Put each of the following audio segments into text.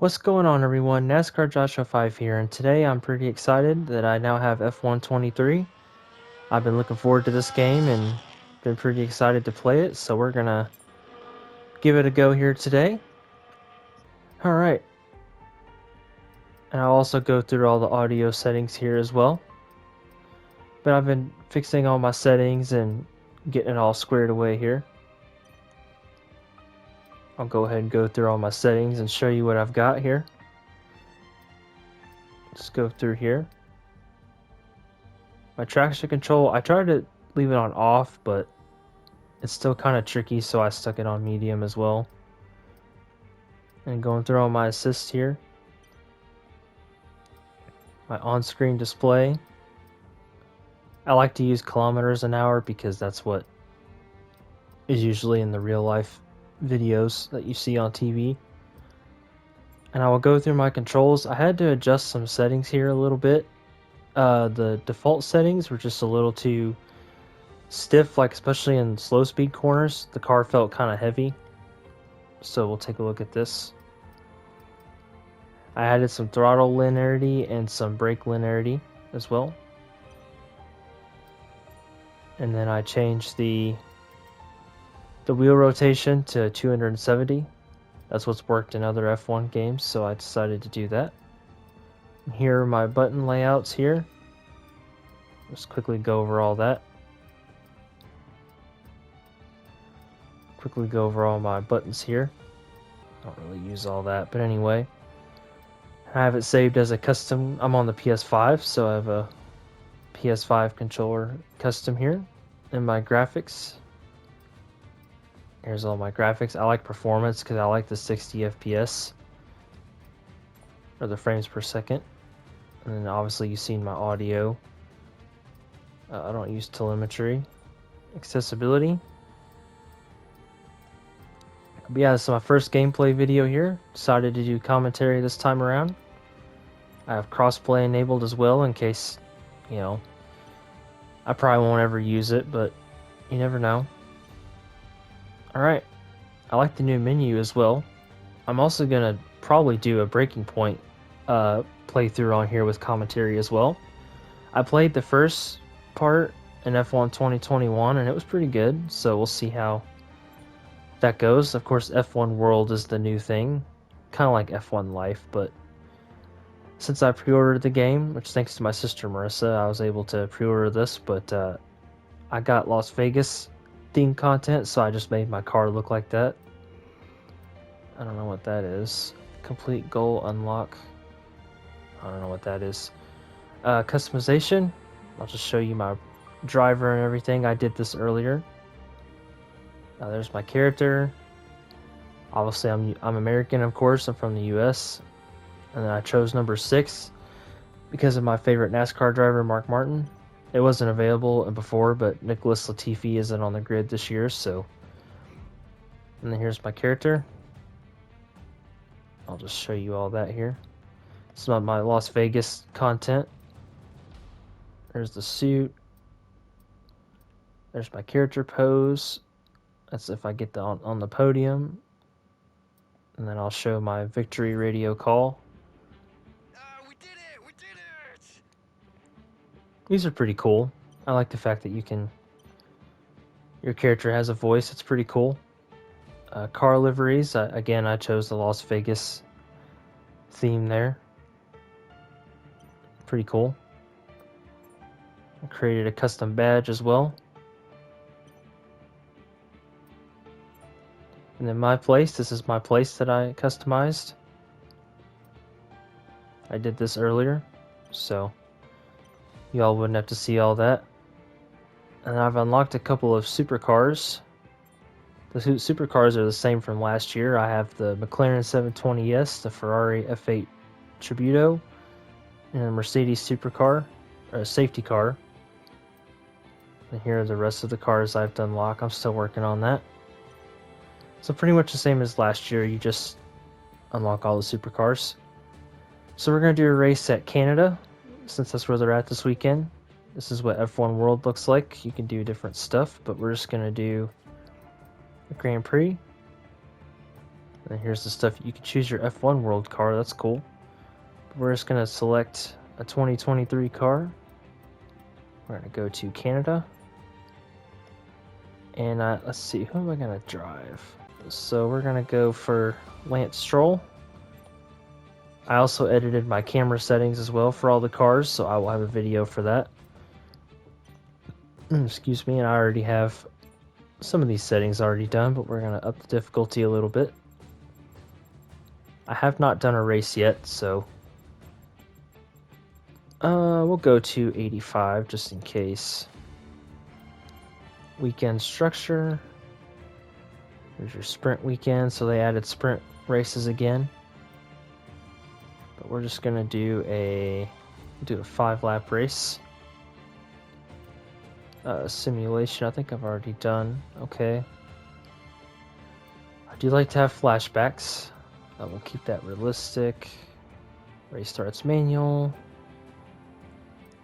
What's going on, everyone? NASCAR Joshua 5 here, and today I'm pretty excited that I now have F123. I've been looking forward to this game and been pretty excited to play it, so we're gonna give it a go here today. Alright, and I'll also go through all the audio settings here as well. But I've been fixing all my settings and getting it all squared away here. I'll go ahead and go through all my settings and show you what I've got here. Let's go through here. My traction control, I tried to leave it on off, but it's still kind of tricky, so I stuck it on medium as well. And going through all my assists here. My on-screen display. I like to use kilometers an hour because that's what is usually in the real life videos that you see on TV. And I will go through my controls. I had to adjust some settings here a little bit. The default settings were just a little too stiff, like especially in slow speed corners. The car felt kind of heavy. So we'll take a look at this. I added some throttle linearity and some brake linearity as well. And then I changed the wheel rotation to 270. That's what's worked in other F1 games, so I decided to do that. And here are my button layouts here. Just quickly go over all that. Quickly go over all my buttons here. Don't really use all that, but anyway. I have it saved as a custom. I'm on the PS5, so I have a PS5 controller custom here. And my graphics. Here's all my graphics. I like performance because I like the 60 FPS. Or the frames per second. And then obviously you've seen my audio. I don't use telemetry. Accessibility. But yeah, this is my first gameplay video here. Decided to do commentary this time around. I have crossplay enabled as well in case, I probably won't ever use it, but you never know. Alright, I like the new menu as well. I'm also going to probably do a Breaking Point playthrough on here with commentary as well. I played the first part in F1 2021 and it was pretty good, so we'll see how that goes. Of course, F1 World is the new thing, kind of like F1 Life, but since I pre-ordered the game, which thanks to my sister Marissa, I was able to pre-order this, but I got Las Vegas themed content, so I just made my car look like that. I don't know what that is. Complete goal unlock. I don't know what that is. Customization. I'll just show you my driver and everything. I did this earlier. There's my character. Obviously, I'm American, of course. I'm from the U.S. And then I chose number 6 because of my favorite NASCAR driver, Mark Martin. It wasn't available before, but Nicholas Latifi isn't on the grid this year, so. And then here's my character. I'll just show you all that here. Some of my Las Vegas content. There's the suit. There's my character pose. That's if I get on the podium. And then I'll show my victory radio call. We did it! We did it! These are pretty cool. I like the fact that your character has a voice. It's pretty cool. Car liveries. Again, I chose the Las Vegas theme there. Pretty cool. I created a custom badge as well. And then my place. This is my place that I customized. I did this earlier, so y'all wouldn't have to see all that. And I've unlocked a couple of supercars. The supercars are the same from last year. I have the McLaren 720S, the Ferrari F8 Tributo, and a Mercedes supercar, or a safety car. And here are the rest of the cars I have to unlock. I'm still working on that. So pretty much the same as last year. You just unlock all the supercars. So we're going to do a race at Canada, since that's where they're at this weekend. This is what F1 World looks like. You can do different stuff, but we're just going to do a Grand Prix. And here's the stuff. You can choose your F1 World car. That's cool. We're just going to select a 2023 car. We're going to go to Canada. And let's see, who am I going to drive? So we're going to go for Lance Stroll. I also edited my camera settings as well for all the cars, so I will have a video for that. Excuse me, and I already have some of these settings already done, but we're going to up the difficulty a little bit. I have not done a race yet, so we'll go to 85 just in case. Weekend structure. Here's your sprint weekend, so they added sprint races again. But we're just gonna do a 5-lap race. Simulation, I think I've already done. Okay. I do like to have flashbacks. We'll keep that realistic. Race starts manual.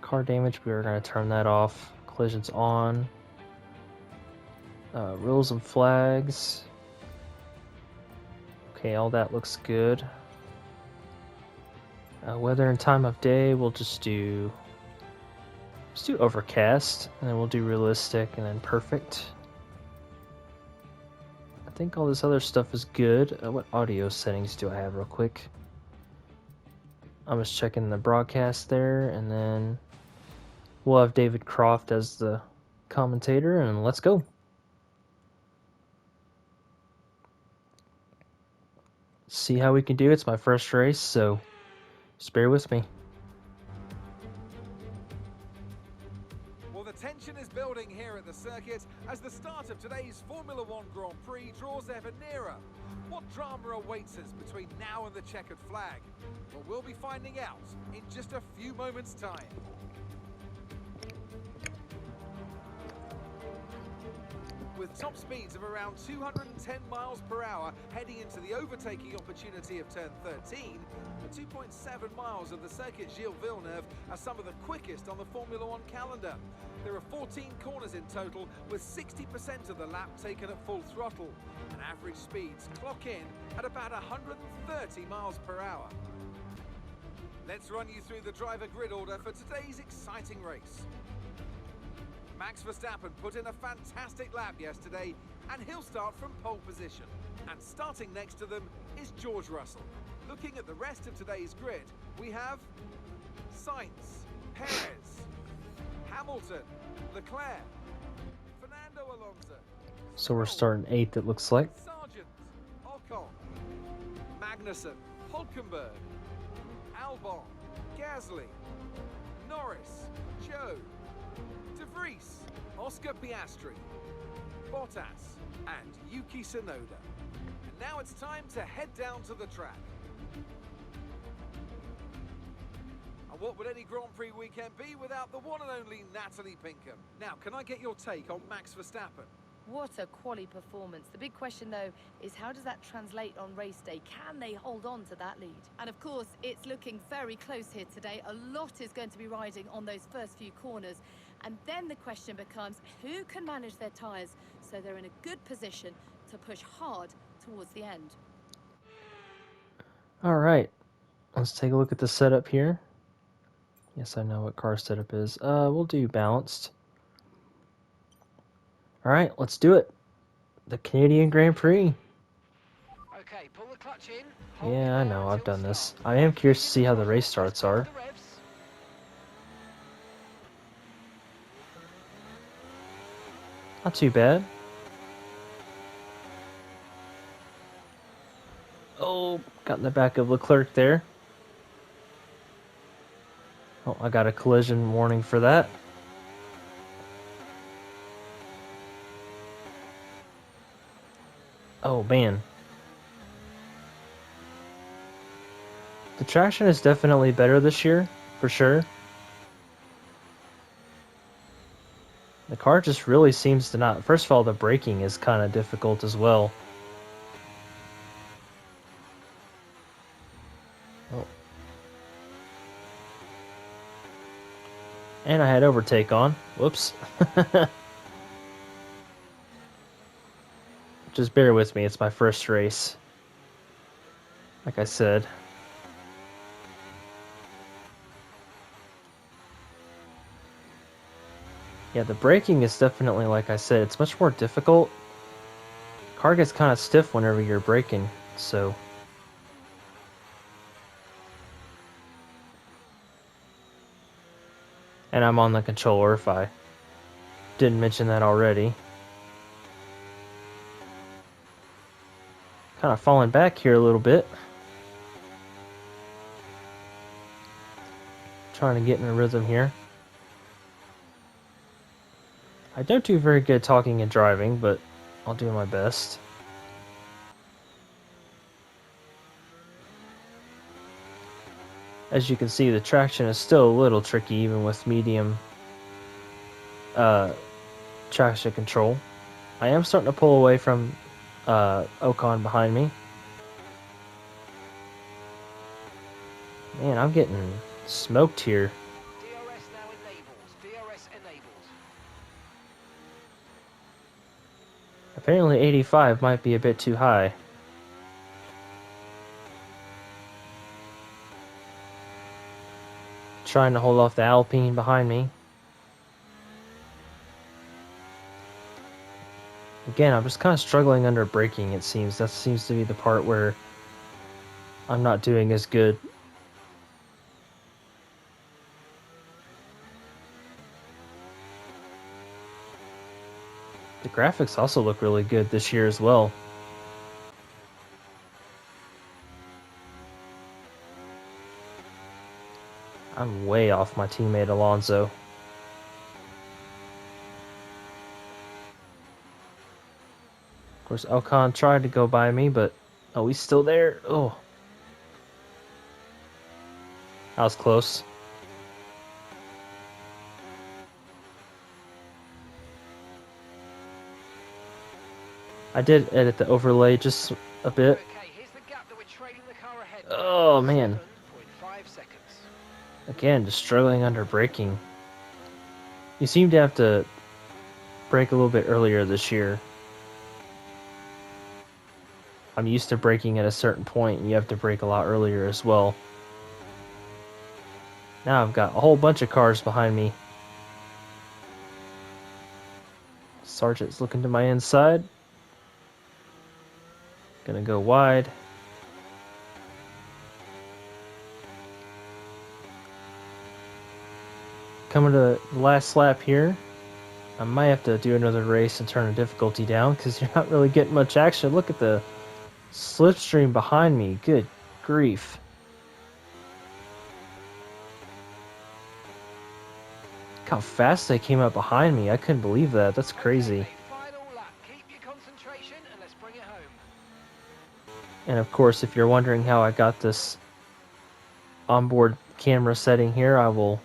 Car damage, we are going to turn that off. Collisions on. Rules and flags. Okay, all that looks good. Weather and time of day, we'll just do overcast, and then we'll do realistic, and then perfect. I think all this other stuff is good. What audio settings do I have real quick? I'm just checking the broadcast there, and then we'll have David Croft as the commentator, and let's go. See how we can do. It's my first race, so just bear with me. Well, the tension is building here at the circuit as the start of today's Formula One Grand Prix draws ever nearer. What drama awaits us between now and the checkered flag? Well, we'll be finding out in just a few moments' time. With top speeds of around 210 miles per hour heading into the overtaking opportunity of turn 13, the 2.7 miles of the circuit Gilles Villeneuve are some of the quickest on the Formula One calendar. There are 14 corners in total, with 60% of the lap taken at full throttle, and average speeds clock in at about 130 miles per hour. Let's run you through the driver grid order for today's exciting race. Max Verstappen put in a fantastic lap yesterday, and he'll start from pole position. And starting next to them is George Russell. Looking at the rest of today's grid, we have Sainz, Perez, Hamilton, Leclerc, Fernando Alonso. So we're starting 8th, it looks like. Sargent, Ocon, Magnussen, Hulkenberg, Albon, Gasly, Norris, Joe, De Vries, Oscar Piastri, Bottas, and Yuki Tsunoda. And now it's time to head down to the track. And what would any Grand Prix weekend be without the one and only Natalie Pinkham? Now, can I get your take on Max Verstappen? What a quality performance. The big question, though, is how does that translate on race day? Can they hold on to that lead? And of course, it's looking very close here today. A lot is going to be riding on those first few corners. And then the question becomes, who can manage their tyres so they're in a good position to push hard towards the end? All right, let's take a look at the setup here. Yes, I know what car setup is. We'll do balanced. All right, let's do it. The Canadian Grand Prix. Okay, pull the clutch in. Yeah, I know, I've done this. I am curious to see how the race starts are. Not too bad. Oh, got in the back of Leclerc there. Oh, I got a collision warning for that. Oh, man. The traction is definitely better this year, for sure. The car just really seems to not... First of all, the braking is kind of difficult as well. Oh. And I had overtake on. Whoops. Just bear with me, it's my first race. like I said. Yeah, the braking is definitely, like I said, it's much more difficult. Car gets kind of stiff whenever you're braking, so... And I'm on the controller if I didn't mention that already. Kind of falling back here a little bit. Trying to get in a rhythm here. I don't do very good talking and driving, but I'll do my best. As you can see, the traction is still a little tricky even with medium traction control. I am starting to pull away from Ocon behind me. Man, I'm getting smoked here. DRS now enabled. DRS enabled. Apparently 85 might be a bit too high. Trying to hold off the Alpine behind me. Again, I'm just kind of struggling under braking, it seems. That seems to be the part where I'm not doing as good. The graphics also look really good this year as well. I'm way off my teammate Alonso. Of course, Ocon tried to go by me, but... Oh, he's still there? Oh. That was close. I did edit the overlay just a bit. Okay, here's the gap that we're trailing the car ahead. Oh, man. 7.5 seconds. Again, just struggling under braking. You seem to have to brake a little bit earlier this year. I'm used to braking at a certain point, and you have to brake a lot earlier as well. Now I've got a whole bunch of cars behind me. Sergeant's looking to my inside. Gonna go wide. Coming to the last lap here. I might have to do another race and turn the difficulty down because you're not really getting much action. Look at the slipstream behind me. Good grief. Look how fast they came up behind me. I couldn't believe that. That's crazy. Okay, final lap. Keep your concentration and let's bring it home. And of course, if you're wondering how I got this onboard camera setting here, I will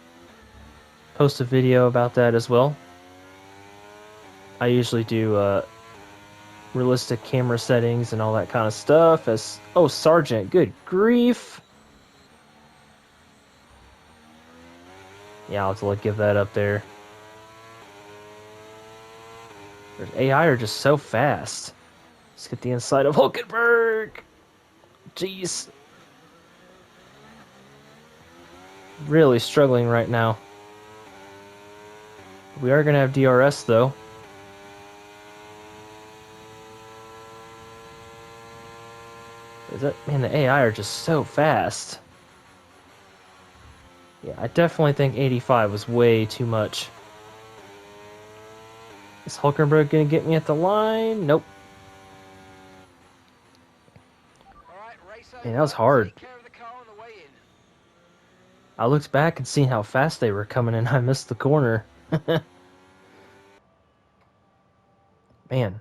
post a video about that as well. I usually do realistic camera settings and all that kind of stuff. Oh, Sergeant, good grief. Yeah, I'll have to like give that up there. There's AI are just so fast. Let's get the inside of Hulkenberg. Jeez. Really struggling right now. We are going to have DRS though. Man, the AI are just so fast. Yeah, I definitely think 85 was way too much. Is Hulkenberg going to get me at the line? Nope. All right, race Man, that was hard. Take care of the car on the way in. I looked back and seen how fast they were coming and I missed the corner. Man,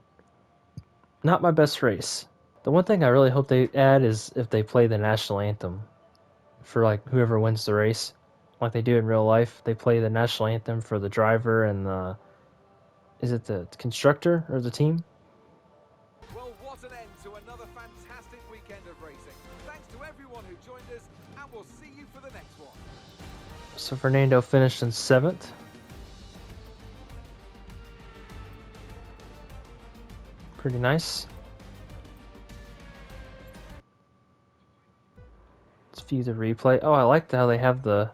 not my best race. The one thing I really hope they add is if they play the national anthem for like whoever wins the race, like they do in real life. They play the national anthem for the driver and the is it the constructor or the team? Well, what an end to another fantastic weekend of racing. Thanks to everyone who joined us, and we'll see you for the next one. So Fernando finished in 7th. Pretty nice. view the replay. Oh, I like how they have the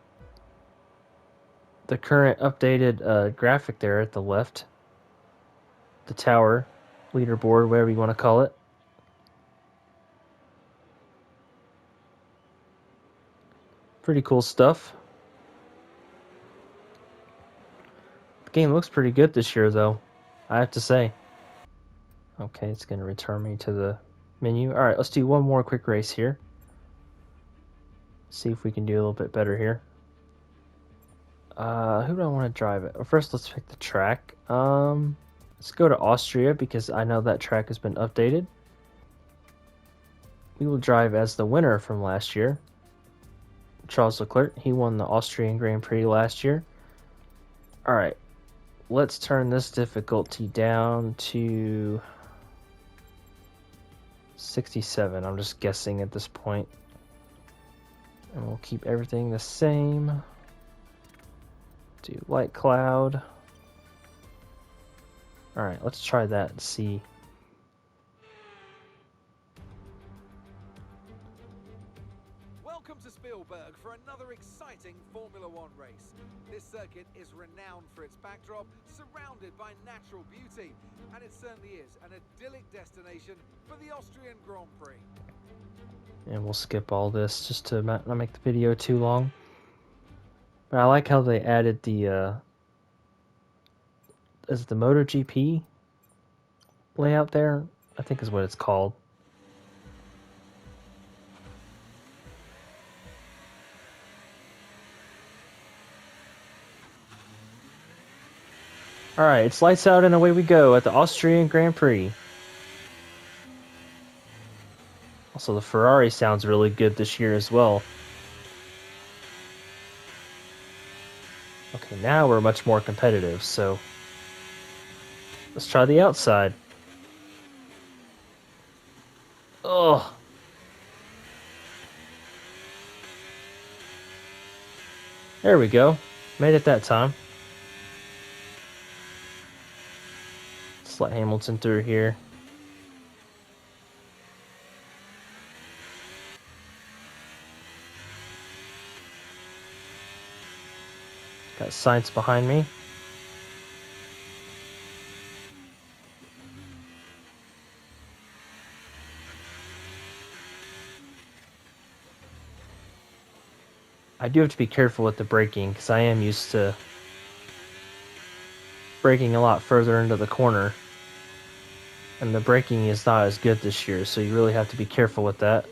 current updated graphic there at the left. The tower, leaderboard, whatever you want to call it. Pretty cool stuff. The game looks pretty good this year, though, I have to say. Okay, it's going to return me to the menu. Alright, let's do one more quick race here. See if we can do a little bit better here. Who do I want to drive it? Well, first, let's pick the track. Let's go to Austria because I know that track has been updated. We will drive as the winner from last year, Charles Leclerc. He won the Austrian Grand Prix last year. Alright, let's turn this difficulty down to 67. I'm just guessing at this point. And we'll keep everything the same. Do light cloud. Alright, let's try that and see. Welcome to Spielberg for another exciting Formula One race. This circuit is renowned for its backdrop, surrounded by natural beauty, and it certainly is an idyllic destination for the Austrian Grand Prix. And we'll skip all this just to not make the video too long. But I like how they added the is it the MotoGP layout there? I think is what it's called. Alright, it's lights out and away we go at the Austrian Grand Prix. Also, the Ferrari sounds really good this year as well. Okay, now we're much more competitive, so let's try the outside. Ugh. There we go. Made it that time. Let's let Hamilton through here. Got Sainz behind me. I do have to be careful with the braking because I am used to braking a lot further into the corner. And the braking is not as good this year, so you really have to be careful with that.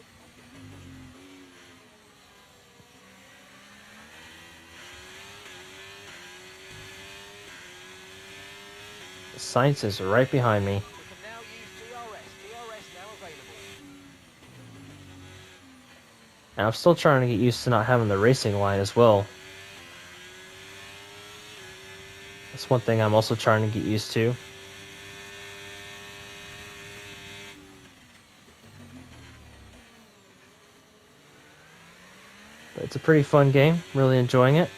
Sainz is right behind me. We can now use DRS. DRS now available. And I'm still trying to get used to not having the racing line as well. That's one thing I'm also trying to get used to. But it's a pretty fun game. Really enjoying it.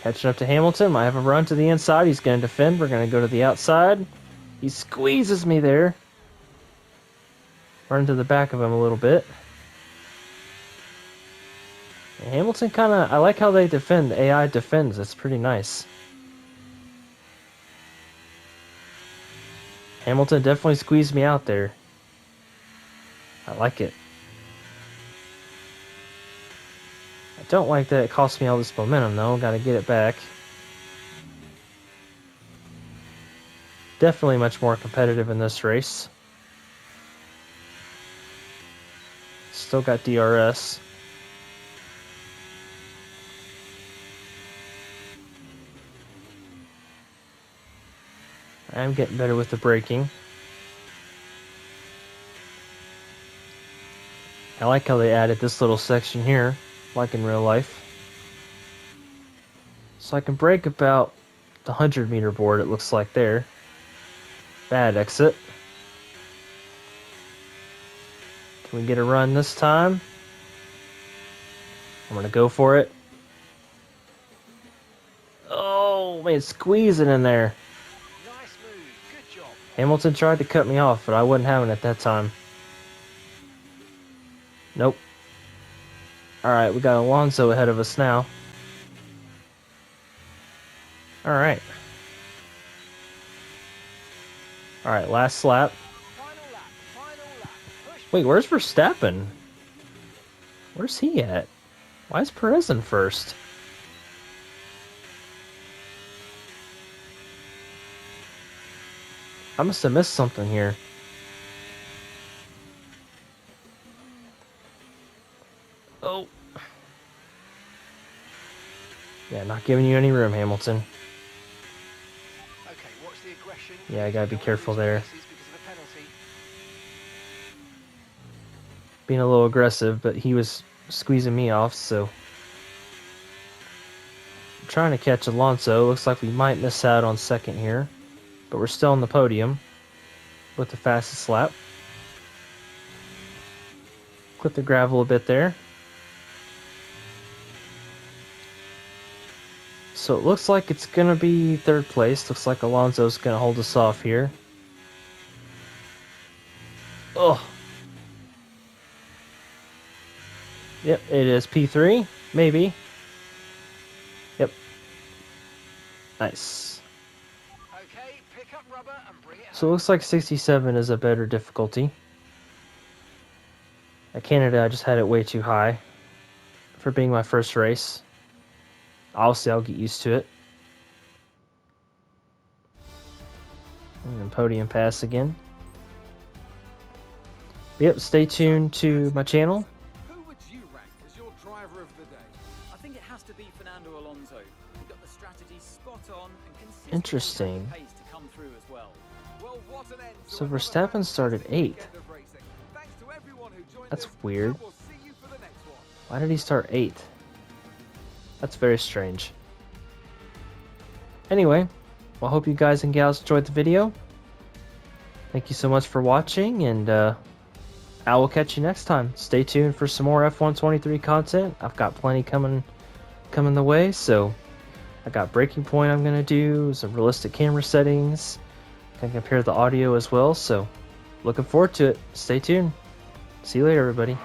Catching up to Hamilton. Might have a run to the inside. He's going to defend. We're going to go to the outside. He squeezes me there. Run to the back of him a little bit. And Hamilton kind of... I like how they defend. The AI defends. It's pretty nice. Hamilton definitely squeezed me out there. I like it. I don't like that it cost me all this momentum though. Gotta get it back. Definitely much more competitive in this race. Still got DRS. I am getting better with the braking. I like how they added this little section here, like in real life. So I can brake about the 100-meter board, it looks like there. Bad exit. Can we get a run this time? I'm gonna go for it. Oh, man, squeezing in there. Nice move. Good job. Hamilton tried to cut me off, but I wasn't having it that time. Nope. Alright, we got Alonso ahead of us now. Alright. Alright, last lap. Final lap, final lap. Push. Wait, where's Verstappen? Where's he at? Why is Perez in first? I must have missed something here. Oh. Yeah, not giving you any room, Hamilton. Okay, watch the aggression. Yeah, I gotta be careful there. Because of a penalty. Being a little aggressive, but he was squeezing me off, so... I'm trying to catch Alonso. Looks like we might miss out on second here. But we're still on the podium with the fastest lap. Clip the gravel a bit there. So it looks like it's going to be third place. Looks like Alonso's going to hold us off here. Oh. Yep, it is P3. Maybe. Yep. Nice. Okay, pick up rubber and bring it So it home. looks like 67 is a better difficulty. At Canada, I just had it way too high for being my first race. Obviously, I'll get used to it. And then podium pass again. Yep, stay tuned to my channel. Who would you rank as your driver of the day? I think it has to be Fernando Alonso. He got the strategy spot on and consistently Interesting. had the pace to come through as well. Well, what an end to So another Verstappen started fantastic 8th. weekend of racing. Thanks to everyone who joined That's us, weird. and we'll see you for the next one. Why did he start 8th? That's very strange. Anyway, well, I hope you guys and gals enjoyed the video. Thank you so much for watching, and I will catch you next time. Stay tuned for some more F123 content. I've got plenty coming the way, so I got breaking point I'm going to do, some realistic camera settings. Can compare the audio as well, so looking forward to it. Stay tuned. See you later, everybody.